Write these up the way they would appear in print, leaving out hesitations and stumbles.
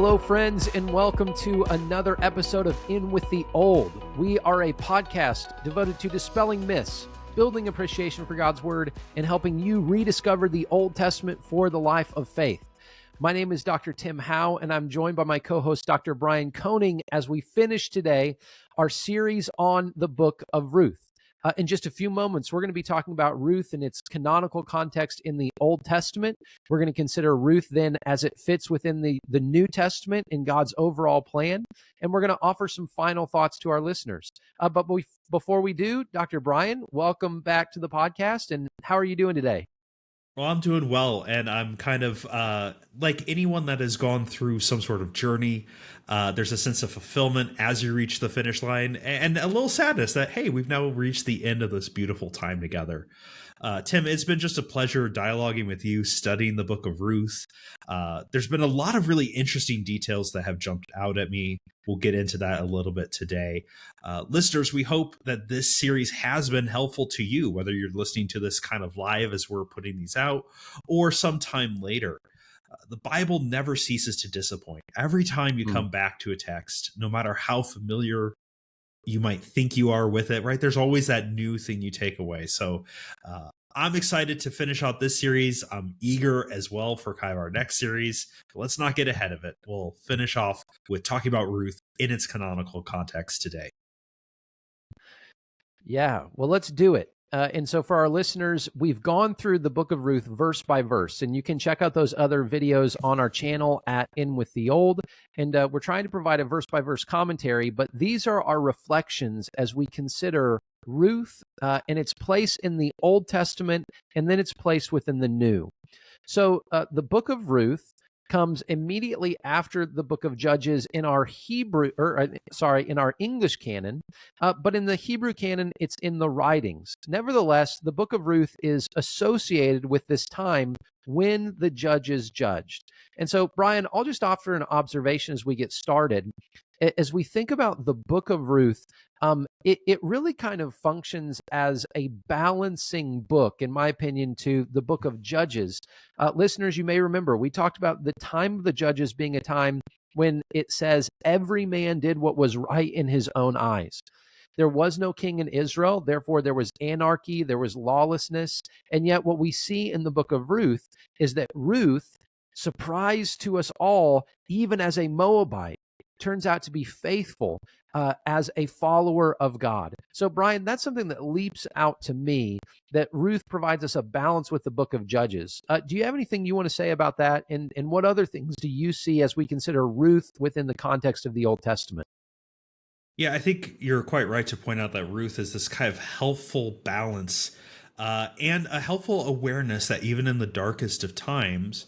Hello, friends, and welcome to another episode of In With the Old. We are a podcast devoted to dispelling myths, building appreciation for God's Word, and helping you rediscover the Old Testament for the life of faith. My name is Dr. Tim Howe, and I'm joined by my co-host, Dr. Brian Koenig, as we finish today our series on the book of Ruth. In just a few moments, we're going to be talking about Ruth in its canonical context in the Old Testament. We're going to consider Ruth then as it fits within the New Testament in God's overall plan. And we're going to offer some final thoughts to our listeners. Before we do, Dr. Brian, welcome back to the podcast. And how are you doing today? Well, I'm doing well, and I'm kind of like anyone that has gone through some sort of journey. There's a sense of fulfillment as you reach the finish line, and a little sadness that, hey, we've now reached the end of this beautiful time together. Tim, it's been just a pleasure dialoguing with you, studying the book of Ruth. There's been a lot of really interesting details that have jumped out at me. We'll get into that a little bit today. Listeners, we hope that this series has been helpful to you, whether you're listening to this kind of live as we're putting these out or sometime later. The Bible never ceases to disappoint. Every time you come back to a text, no matter how familiar you might think you are with it, right? There's always that new thing you take away. So I'm excited to finish out this series. I'm eager as well for kind of our next series. But let's not get ahead of it. We'll finish off with talking about Ruth in its canonical context today. Yeah, well, let's do it. And so for our listeners, we've gone through the book of Ruth verse by verse, and you can check out those other videos on our channel at In With the Old. And we're trying to provide a verse by verse commentary, but these are our reflections as we consider Ruth and its place in the Old Testament and then its place within the New. So the book of Ruth comes immediately after the book of Judges in our in our English canon, but in the Hebrew canon, it's in the writings. Nevertheless, the book of Ruth is associated with this time when the judges judged. And so, Brian, I'll just offer an observation as we get started. As we think about the book of Ruth, it really kind of functions as a balancing book, in my opinion, to the book of Judges. Listeners, you may remember, we talked about the time of the Judges being a time when it says every man did what was right in his own eyes. There was no king in Israel, therefore there was anarchy, there was lawlessness, and yet what we see in the book of Ruth is that Ruth, surprised to us all, even as a Moabite, turns out to be faithful as a follower of God. So, Brian, that's something that leaps out to me, that Ruth provides us a balance with the book of Judges. Do you have anything you want to say about that? And what other things do you see as we consider Ruth within the context of the Old Testament? Yeah, I think you're quite right to point out that Ruth is this kind of helpful balance and a helpful awareness that even in the darkest of times,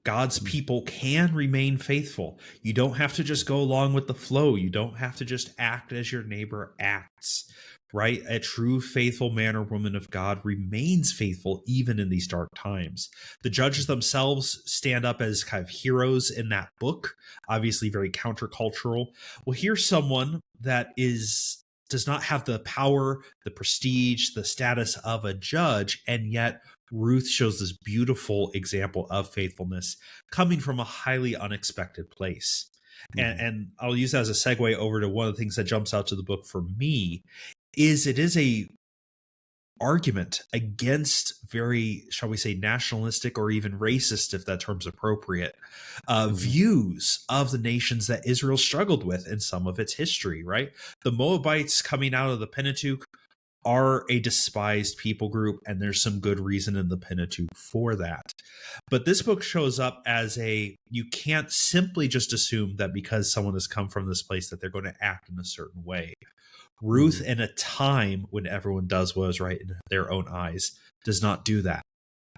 God's people can remain faithful. You don't have to just go along with the flow. You don't have to just act as your neighbor acts, right? A true faithful man or woman of God remains faithful even in these dark times. The judges themselves stand up as kind of heroes in that book, obviously very countercultural. Well, here's someone that does not have the power, the prestige, the status of a judge, and yet Ruth shows this beautiful example of faithfulness coming from a highly unexpected place. And I'll use that as a segue over to one of the things that jumps out to the book for me is it is a argument against very, shall we say, nationalistic or even racist, if that term's appropriate, views of the nations that Israel struggled with in some of its history, right? The Moabites coming out of the Pentateuch are a despised people group, and there's some good reason in the Pentateuch for that. But this book shows up as you can't simply just assume that because someone has come from this place that they're going to act in a certain way. Ruth, in a time when everyone does what is right in their own eyes, does not do that,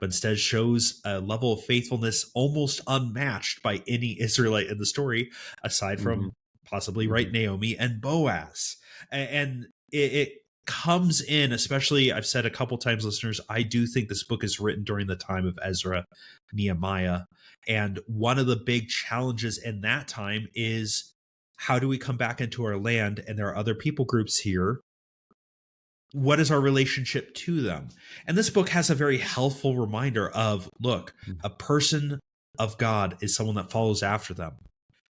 but instead shows a level of faithfulness almost unmatched by any Israelite in the story, aside from possibly Naomi and Boaz. And it comes in, especially, I've said a couple times, listeners, I do think this book is written during the time of Ezra, Nehemiah. And one of the big challenges in that time is, how do we come back into our land? And there are other people groups here. What is our relationship to them? And this book has a very helpful reminder of, look, a person of God is someone that follows after them.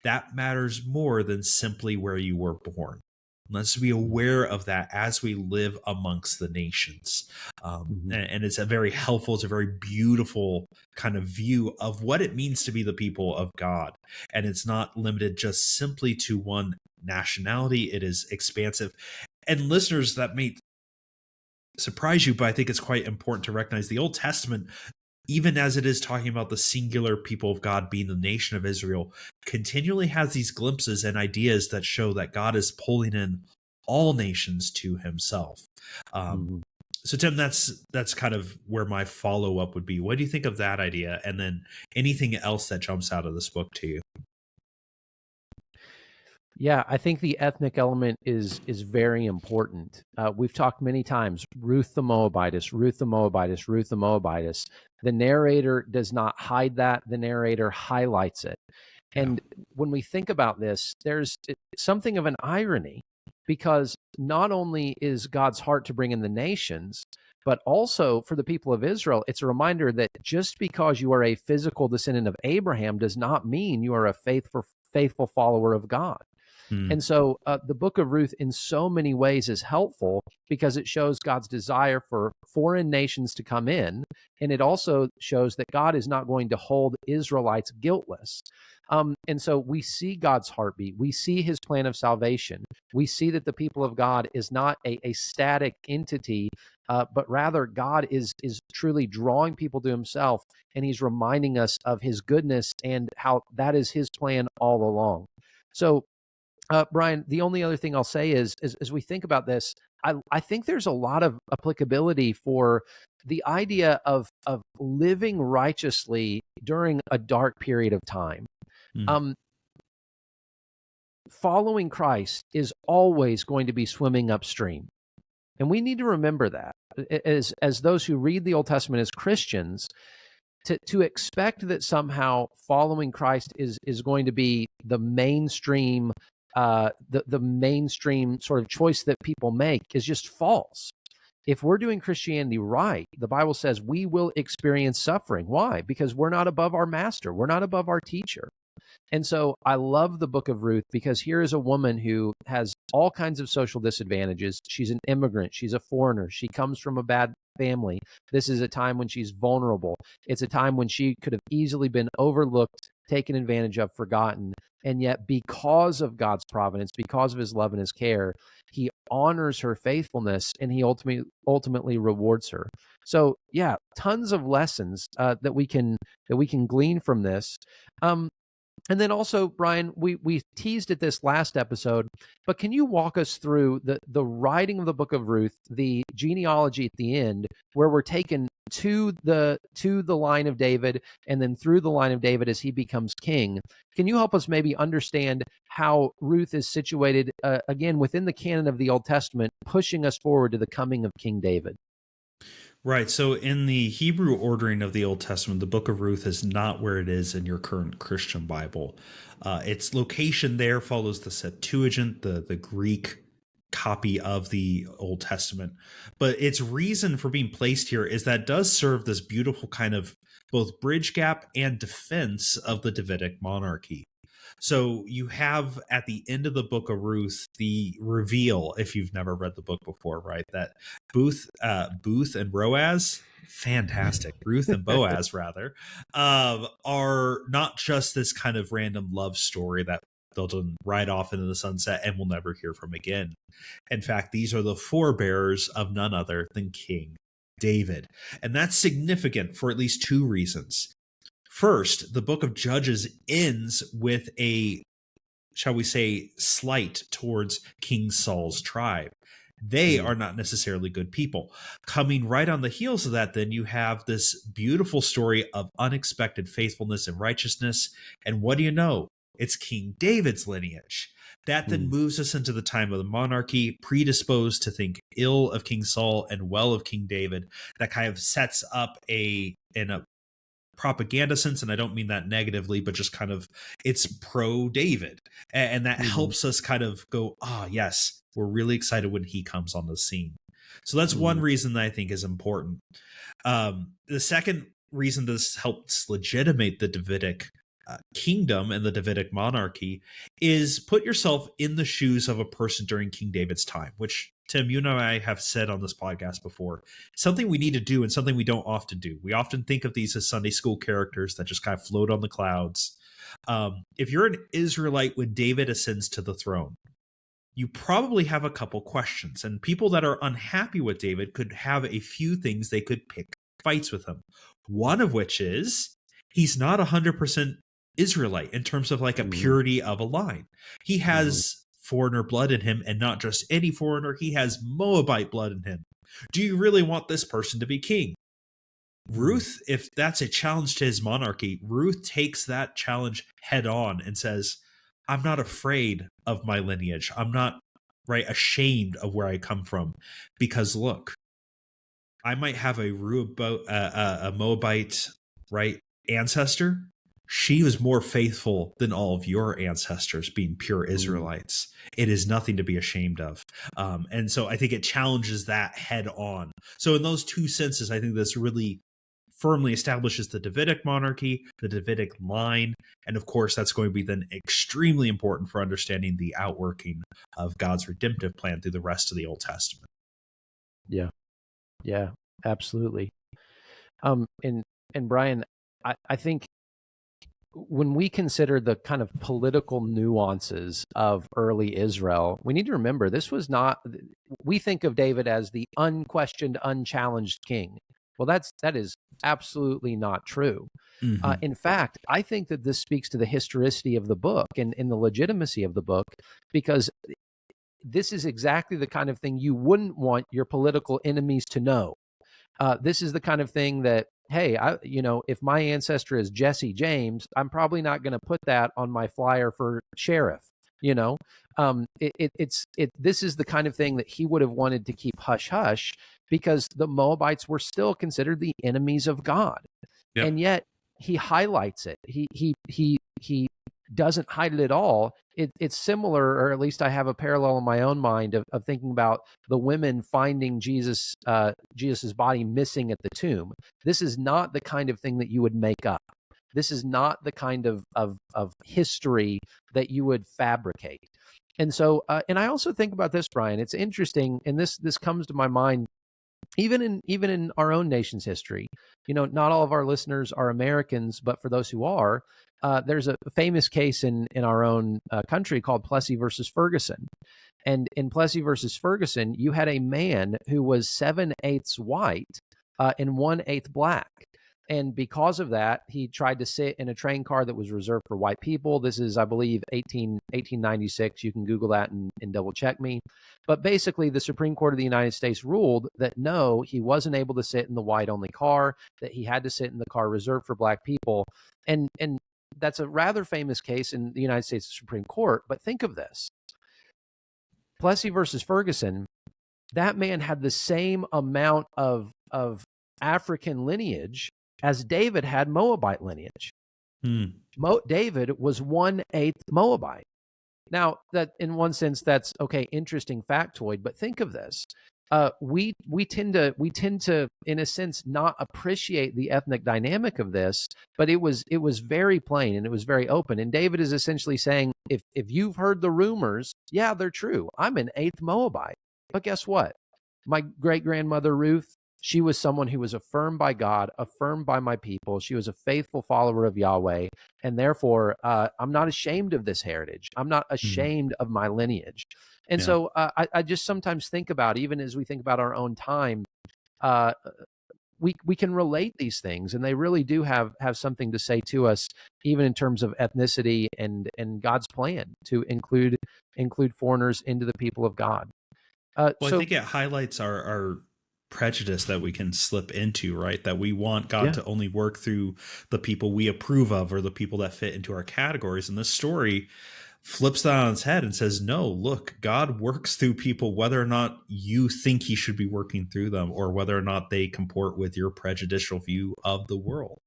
that matters more than simply where you were born. Let's be aware of that as we live amongst the nations. Mhm. And it's a very helpful, it's a very beautiful kind of view of what it means to be the people of God. And it's not limited just simply to one nationality, it is expansive. And listeners, that may surprise you, but I think it's quite important to recognize the Old Testament, even as it is talking about the singular people of God being the nation of Israel, continually has these glimpses and ideas that show that God is pulling in all nations to himself. Um, Mhm. so Tim, that's kind of where my follow up would be. What do you think of that idea? And then anything else that jumps out of this book to you? Yeah, I think the ethnic element is very important. We've talked many times. Ruth the Moabitess, Ruth the Moabitess, Ruth the Moabitess. The narrator does not hide that. The narrator highlights it. Yeah. And when we think about this, there's something of an irony, because not only is God's heart to bring in the nations, but also for the people of Israel, it's a reminder that just because you are a physical descendant of Abraham does not mean you are a faithful follower of God. Mm, And so the book of Ruth, in so many ways, is helpful because it shows God's desire for foreign nations to come in. And it also shows that God is not going to hold Israelites guiltless. And so we see God's heartbeat. We see his plan of salvation. We see that the people of God is not a static entity, but rather God is truly drawing people to himself. And he's reminding us of his goodness and how that is his plan all along. So Brian, the only other thing I'll say is, as we think about this, I think there's a lot of applicability for the idea of living righteously during a dark period of time. mm. Um, Following Christ is always going to be swimming upstream, and we need to remember that as those who read the Old Testament as Christians, to expect that somehow following Christ is going to be the mainstream, the mainstream sort of choice that people make is just false. If we're doing Christianity right, the Bible says we will experience suffering. Why? Because we're not above our master. We're not above our teacher. And so I love the book of Ruth because here is a woman who has all kinds of social disadvantages. She's an immigrant, she's a foreigner, she comes from a bad family. This is a time when she's vulnerable. It's a time when she could have easily been overlooked, taken advantage of, forgotten. And yet, because of God's providence, because of his love and his care, he honors her faithfulness and he ultimately rewards her. So, yeah, tons of lessons that we can glean from this. Um, and then also, Brian, we teased at this last episode, but can you walk us through the writing of the book of Ruth, the genealogy at the end, where we're taken to the line of David and then through the line of David as he becomes king? Can you help us maybe understand how Ruth is situated again within the canon of the Old Testament, pushing us forward to the coming of King David? Right. So in the Hebrew ordering of the Old Testament, the book of Ruth is not where it is in your current Christian Bible. Its location there follows the Septuagint, the Greek copy of the Old Testament. But its reason for being placed here is that it does serve this beautiful kind of both bridge gap and defense of the Davidic monarchy. So you have at the end of the book of Ruth the reveal, if you've never read the book before, right? That Booth and Boaz, fantastic. Ruth and Boaz, rather, are not just this kind of random love story that they'll ride off into the sunset and we'll never hear from again. In fact, these are the forebears of none other than King David. And that's significant for at least two reasons. First, the book of Judges ends with a, shall we say, slight towards King Saul's tribe. They Mm, are not necessarily good people. Coming right on the heels of that, then you have this beautiful story of unexpected faithfulness and righteousness. And what do you know? It's King David's lineage. That then mm, moves us into the time of the monarchy, predisposed to think ill of King Saul and well of King David. That kind of sets up in a propaganda sense, and I don't mean that negatively, but just kind of it's pro David, and that mhm, helps us kind of go, yes, we're really excited when he comes on the scene. So that's one mhm, reason that I think is important. The second reason this helps legitimate the Davidic kingdom and the Davidic monarchy is put yourself in the shoes of a person during King David's time, which Tim, you and I have said on this podcast before, something we need to do and something we don't often do. We often think of these as Sunday school characters that just kind of float on the clouds. If you're an Israelite when David ascends to the throne, you probably have a couple questions, and people that are unhappy with David could have a few things they could pick fights with him. One of which is he's not 100% Israelite in terms of like a purity of a line. He has foreigner blood in him, and not just any foreigner. He has Moabite blood in him. Do you really want this person to be king? Ruth, if that's a challenge to his monarchy, Ruth takes that challenge head on and says, I'm not afraid of my lineage. I'm not ashamed of where I come from, because look, I might have a Moabite ancestor. She was more faithful than all of your ancestors, being pure Israelites. It is nothing to be ashamed of. And so I think it challenges that head on. So in those two senses, I think this really firmly establishes the Davidic monarchy, the Davidic line, and of course that's going to be then extremely important for understanding the outworking of God's redemptive plan through the rest of the Old Testament. Yeah, absolutely. And Brian, I think when we consider the kind of political nuances of early Israel, we need to remember this was not, we think of David as the unquestioned, unchallenged king. Well, that is absolutely not true. In fact, I think that this speaks to the historicity of the book and the legitimacy of the book, because this is exactly the kind of thing you wouldn't want your political enemies to know. This is the kind of thing that, hey, if my ancestor is Jesse James, I'm probably not going to put that on my flyer for sheriff. This is the kind of thing that he would have wanted to keep hush hush, because the Moabites were still considered the enemies of God. Yep. And yet he highlights it. He doesn't hide it at all. It's similar, or at least I have a parallel in my own mind of thinking about the women finding Jesus's body missing at the tomb. This is not the kind of thing that you would make up. This is not the kind of history that you would fabricate. And so, and I also think about this, Brian. It's interesting, and this comes to my mind even in our own nation's history. Not all of our listeners are Americans, but for those who are, there's a famous case in our own country called Plessy versus Ferguson. And in Plessy versus Ferguson, you had a man who was 7/8 white and 1/8 black. And because of that, he tried to sit in a train car that was reserved for white people. This is, I believe, 1896. You can Google that and double check me. But basically, the Supreme Court of the United States ruled that no, he wasn't able to sit in the white-only car, that he had to sit in the car reserved for black people. And that's a rather famous case in the United States Supreme Court. But think of this. Plessy versus Ferguson, that man had the same amount of African lineage as David had Moabite lineage. David was 1/8 Moabite. Now, that in one sense, that's okay, interesting factoid, but think of this. We tend to, in a sense, not appreciate the ethnic dynamic of this, but it was very plain and it was very open. And David is essentially saying, if you've heard the rumors, yeah, they're true. I'm an 8th Moabite. But guess what? My great-grandmother Ruth, she was someone who was affirmed by God, affirmed by my people. She was a faithful follower of Yahweh. And therefore, I'm not ashamed of this heritage. I'm not ashamed of my lineage. And so I just sometimes think about, even as we think about our own time, we can relate these things, and they really do have something to say to us, even in terms of ethnicity and God's plan to include foreigners into the people of God. I think it highlights our prejudice that we can slip into, right? That we want God to only work through the people we approve of or the people that fit into our categories. And this story flips that on its head and says, no, look, God works through people whether or not you think he should be working through them, or whether or not they comport with your prejudicial view of the world.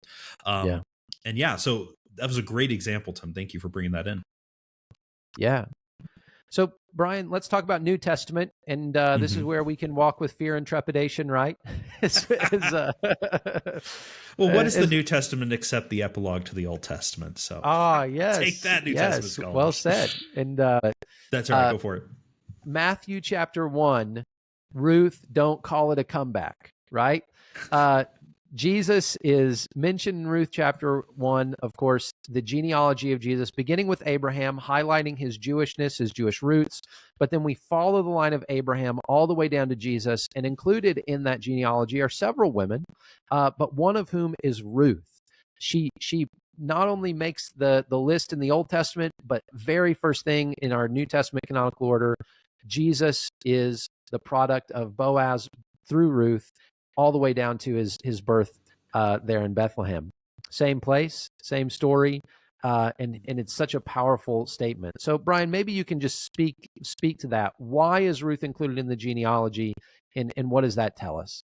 So that was a great example, Tim. Thank you for bringing that in. Yeah. So Brian, let's talk about New Testament, and this is Mhm. where we can walk with fear and trepidation, right? Well, what is the as New Testament except the epilogue to the Old Testament? So take yes, that, New Testament yes, well scholars. said. And That's all right. uh, Go for it. Matthew chapter 1, Ruth, don't call it a comeback, right? Jesus is mentioned in Ruth chapter 1, of course, the genealogy of Jesus, beginning with Abraham, highlighting his Jewishness, his Jewish roots. But then we follow the line of Abraham all the way down to Jesus, and included in that genealogy are several women, but one of whom is Ruth. She not only makes the list in the Old Testament, but very first thing in our New Testament canonical order, Jesus is the product of Boaz through Ruth, all the way down to his birth there in Bethlehem. Same place, same story, and it's such a powerful statement. So, Brian, maybe you can just speak to that. Why is Ruth included in the genealogy, and what does that tell us?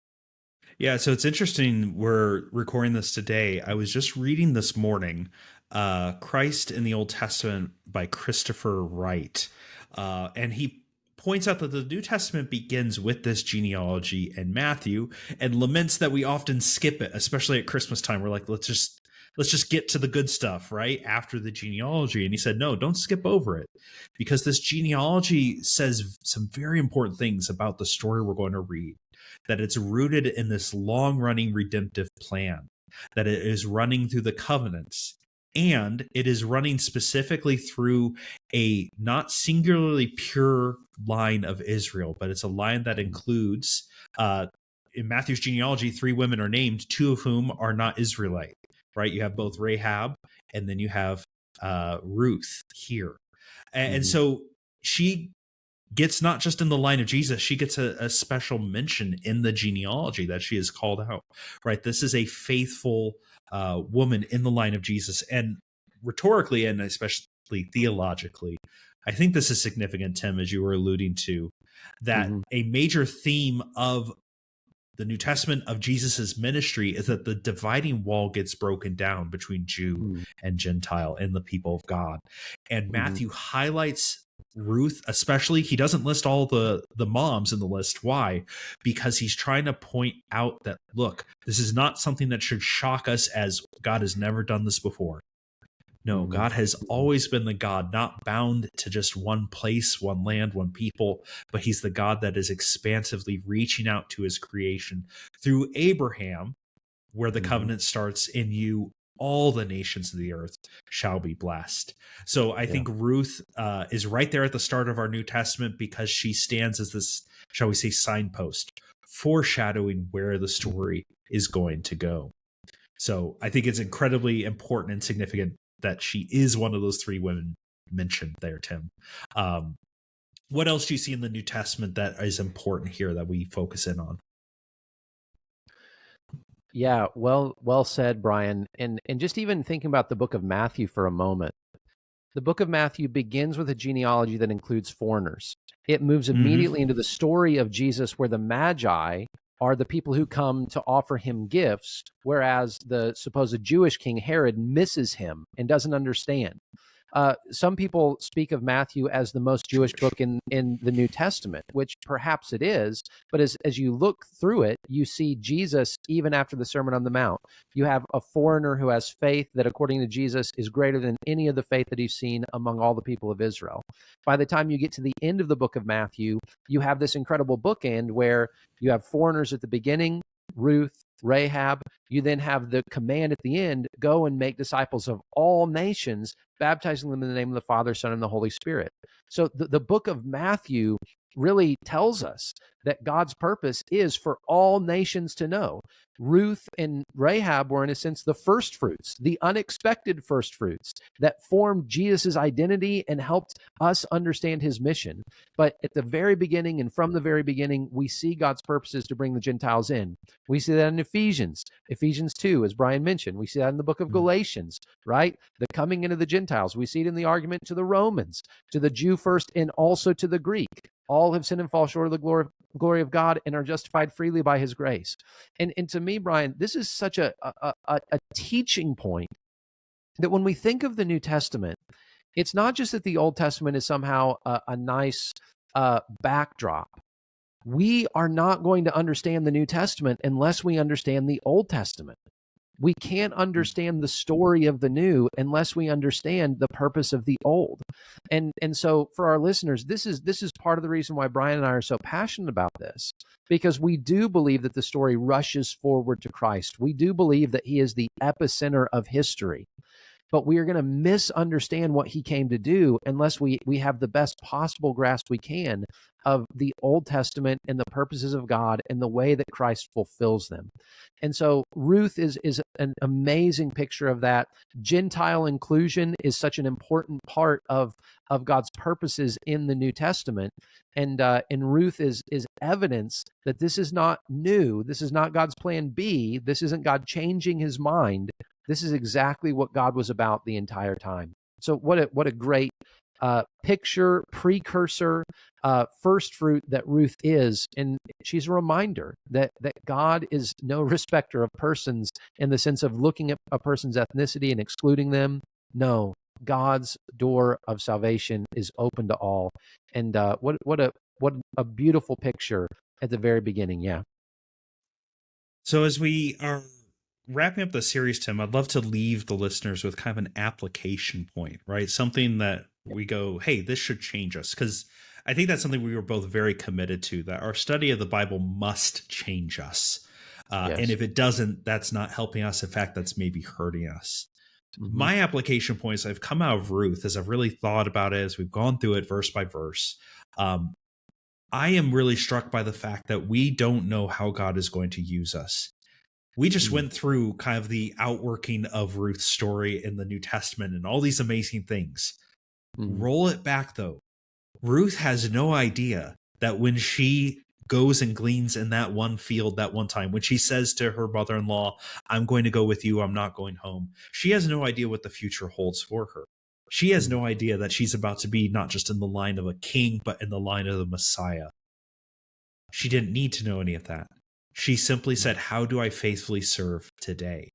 Yeah, so it's interesting. We're recording this today. I was just reading this morning Christ in the Old Testament by Christopher Wright. And he points out that the New Testament begins with this genealogy in Matthew and laments that we often skip it, especially at Christmas time. We're like, let's just get to the good stuff right after the genealogy. And he said, no, don't skip over it, because this genealogy says some very important things about the story we're going to read, that it's rooted in this long running redemptive plan, that it is running through the covenants, and it is running specifically through a not singularly pure line of Israel, but it's a line that includes, in Matthew's genealogy, 3 women are named, 2 of whom are not Israelite, right? You have both Rahab and then you have Ruth here. And Mm-hmm. so she gets not just in the line of Jesus, she gets a special mention in the genealogy that she is called out, right? This is a faithful woman in the line of Jesus. And rhetorically, and especially theologically, I think this is significant, Tim, as you were alluding to, that Mm-hmm. a major theme of the New Testament, of Jesus's ministry, is that the dividing wall gets broken down between Jew and Gentile and the people of God. And Mm-hmm. Matthew highlights Ruth, especially. He doesn't list all the moms in the list. Why? Because he's trying to point out that, look, this is not something that should shock us, as God has never done this before. No, Mm-hmm. God has always been the God not bound to just one place, one land, one people, but he's the God that is expansively reaching out to his creation through Abraham, where the Mm-hmm. covenant starts: in you all the nations of the earth shall be blessed. So I Yeah. think Ruth is right there at the start of our New Testament, because she stands as this, shall we say, signpost, foreshadowing where the story is going to go. So I think it's incredibly important and significant that she is one of those 3 women mentioned there, Tim. Um, what else do you see in the New Testament that is important here that we focus in on? Yeah, well said, Brian. And just even thinking about the book of Matthew for a moment. The book of Matthew begins with a genealogy that includes foreigners. It moves Mm-hmm. immediately into the story of Jesus, where the Magi are the people who come to offer him gifts, whereas the supposed Jewish king Herod misses him and doesn't understand. Some people speak of Matthew as the most Jewish book in the New Testament, which perhaps it is. But as you look through it, you see Jesus even after the Sermon on the Mount. You have a foreigner who has faith that, according to Jesus, is greater than any of the faith that he's seen among all the people of Israel. By the time you get to the end of the book of Matthew, you have this incredible bookend where you have foreigners at the beginning, Ruth, Rahab. You then have the command at the end: go and make disciples of all nations, baptizing them in the name of the Father, Son, and the Holy Spirit. So the book of Matthew really tells us that God's purpose is for all nations to know. Ruth and Rahab were, in a sense, the first fruits, the unexpected first fruits that formed Jesus's identity and helped us understand his mission. But at the very beginning, and from the very beginning, we see God's purposes to bring the Gentiles in. We see that in Ephesians 2, as Brian mentioned. We see that in the book of Galatians, right? The coming into the Gentiles. We see it in the argument to the Romans, to the Jew first and also to the Greek. All have sinned and fall short of the glory of God and are justified freely by his grace. And to me, Brian, this is such a teaching point, that when we think of the New Testament, It's not just that the Old Testament is somehow a nice backdrop. We are not going to understand the New Testament unless we understand the Old Testament. We can't understand the story of the new unless we understand the purpose of the old. And so for our listeners, this is part of the reason why Brian and I are so passionate about this, because we do believe that the story rushes forward to Christ. We do believe that he is the epicenter of history. But we are going to misunderstand what he came to do unless we have the best possible grasp we can of the Old Testament and the purposes of God and the way that Christ fulfills them. And so Ruth is an amazing picture of that. Gentile inclusion is such an important part of God's purposes in the New Testament. And Ruth is evidence that this is not new. This is not God's plan B. This isn't God changing his mind. This is exactly what God was about the entire time. So what a great picture, precursor, first fruit that Ruth is. And she's a reminder that God is no respecter of persons in the sense of looking at a person's ethnicity and excluding them. No, God's door of salvation is open to all. And what a beautiful picture at the very beginning. Yeah. So as we are wrapping up the series, Tim, I'd love to leave the listeners with kind of an application point, right? Something that we go, hey, this should change us. Because I think that's something we were both very committed to, that our study of the Bible must change us. Yes. And if it doesn't, that's not helping us. In fact, that's maybe hurting us. Mm-hmm. My application points, I've come out of Ruth as I've really thought about it, as we've gone through it verse by verse. I am really struck by the fact that we don't know how God is going to use us. We just went through kind of the outworking of Ruth's story in the New Testament and all these amazing things. Roll it back, though. Ruth has no idea that when she goes and gleans in that one field that one time, when she says to her mother-in-law, I'm going to go with you, I'm not going home, she has no idea what the future holds for her. She has no idea that she's about to be not just in the line of a king, but in the line of the Messiah. She didn't need to know any of that. She simply said, how do I faithfully serve today?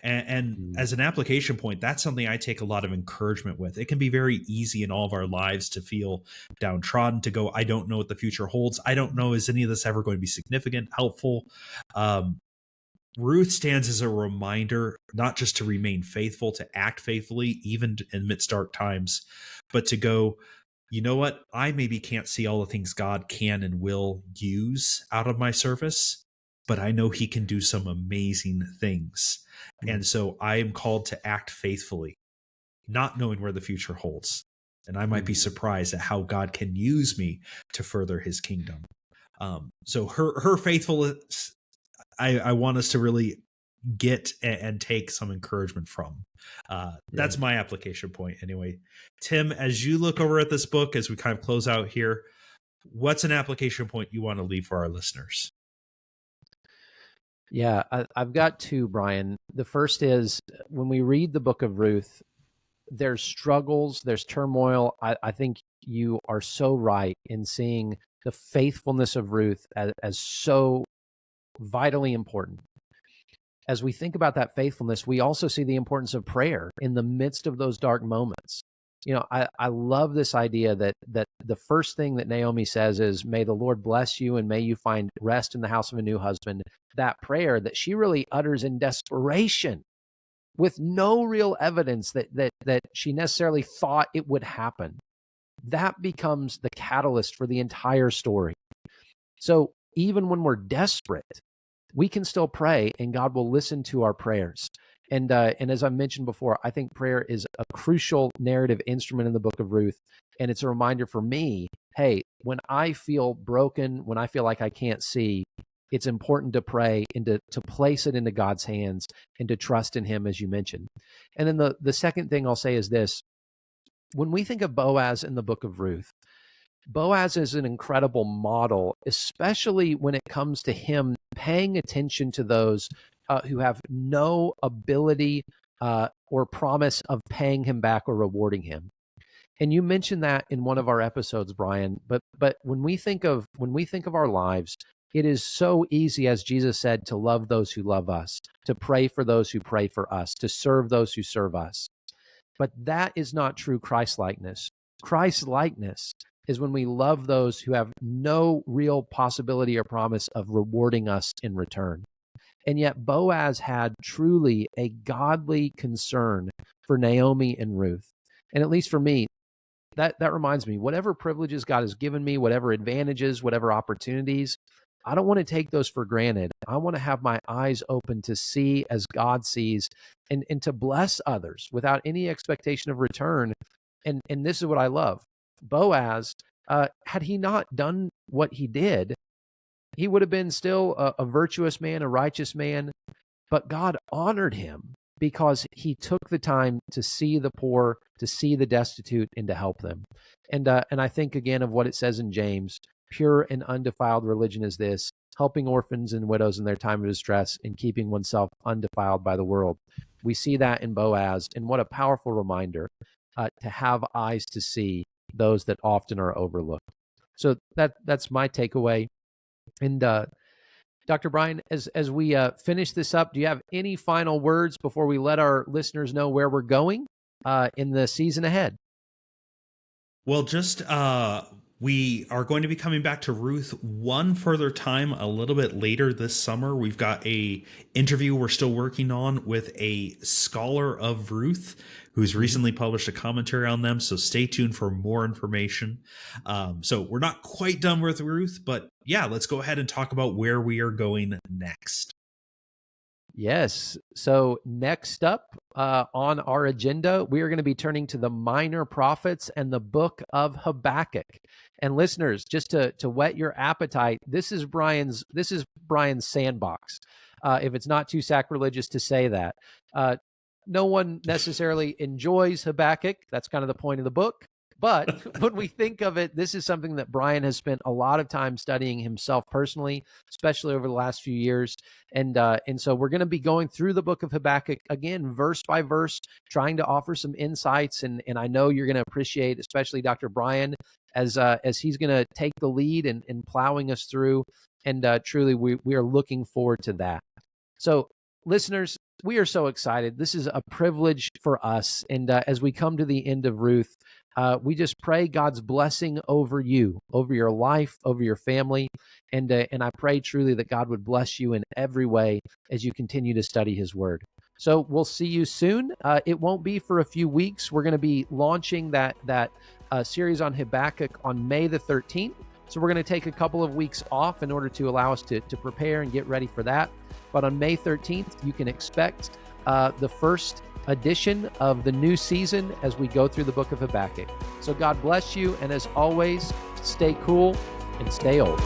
And as an application point, that's something I take a lot of encouragement with. It can be very easy in all of our lives to feel downtrodden, to go, I don't know what the future holds. I don't know, is any of this ever going to be significant, helpful? Ruth stands as a reminder, not just to remain faithful, to act faithfully, even amidst dark times, but to go, you know what? I maybe can't see all the things God can and will use out of my service, but I know he can do some amazing things. And so I am called to act faithfully, not knowing where the future holds. And I might be surprised at how God can use me to further his kingdom. So her faithfulness, I want us to really get and take some encouragement from. That's my application point anyway. Tim, as you look over at this book, as we kind of close out here, what's an application point you want to leave for our listeners? Yeah, I've got two, Brian. The first is, when we read the book of Ruth, there's struggles, there's turmoil. I think you are so right in seeing the faithfulness of Ruth as so vitally important. As we think about that faithfulness, we also see the importance of prayer in the midst of those dark moments. You know, I love this idea that the first thing that Naomi says is, may the Lord bless you and may you find rest in the house of a new husband. That prayer that she really utters in desperation with no real evidence that she necessarily thought it would happen. That becomes the catalyst for the entire story. So even when we're desperate, we can still pray and God will listen to our prayers. And as I mentioned before, I think prayer is a crucial narrative instrument in the book of Ruth. And it's a reminder for me, hey, when I feel broken, when I feel like I can't see, it's important to pray and to place it into God's hands and to trust in him, as you mentioned. And then the second thing I'll say is this. When we think of Boaz in the book of Ruth, Boaz is an incredible model, especially when it comes to him paying attention to those who have no ability or promise of paying him back or rewarding him. And you mentioned that in one of our episodes, Brian. But when we think of our lives, it is so easy, as Jesus said, to love those who love us, to pray for those who pray for us, to serve those who serve us. But that is not true Christ-likeness. Christ-likeness is when we love those who have no real possibility or promise of rewarding us in return. And yet Boaz had truly a godly concern for Naomi and Ruth. And at least for me, that reminds me, whatever privileges God has given me, whatever advantages, whatever opportunities, I don't want to take those for granted. I want to have my eyes open to see as God sees, and to bless others without any expectation of return. And this is what I love. Boaz, had he not done what he did, he would have been still a virtuous man, a righteous man, but God honored him because he took the time to see the poor, to see the destitute, and to help them. And I think again of what it says in James, pure and undefiled religion is this, helping orphans and widows in their time of distress and keeping oneself undefiled by the world. We see that in Boaz, and what a powerful reminder to have eyes to see those that often are overlooked. So that's my takeaway. And Dr. Brian, as we finish this up, do you have any final words before we let our listeners know where we're going in the season ahead? Well, just we are going to be coming back to Ruth one further time a little bit later this summer. We've got a interview we're still working on with a scholar of Ruth who's recently published a commentary on them. So stay tuned for more information. So we're not quite done with Ruth, but yeah, let's go ahead and talk about where we are going next. Yes. So next up on our agenda, we are going to be turning to the minor prophets and the book of Habakkuk. And listeners, just to whet your appetite, this is Brian's sandbox. If it's not too sacrilegious to say that. No one necessarily enjoys Habakkuk. That's kind of the point of the book. But when we think of it, this is something that Brian has spent a lot of time studying himself personally, especially over the last few years. And so we're going to be going through the book of Habakkuk, again, verse by verse, trying to offer some insights. And I know you're going to appreciate, especially Dr. Brian, as he's going to take the lead in plowing us through. And truly, we are looking forward to that. So listeners, we are so excited. This is a privilege for us. And as we come to the end of Ruth, we just pray God's blessing over you, over your life, over your family. And I pray truly that God would bless you in every way as you continue to study his word. So we'll see you soon. It won't be for a few weeks. We're going to be launching that series on Habakkuk on May the 13th. So we're going to take a couple of weeks off in order to allow us to prepare and get ready for that. But on May 13th, you can expect the first edition of the new season as we go through the book of Habakkuk. So God bless you. And as always, stay cool and stay old.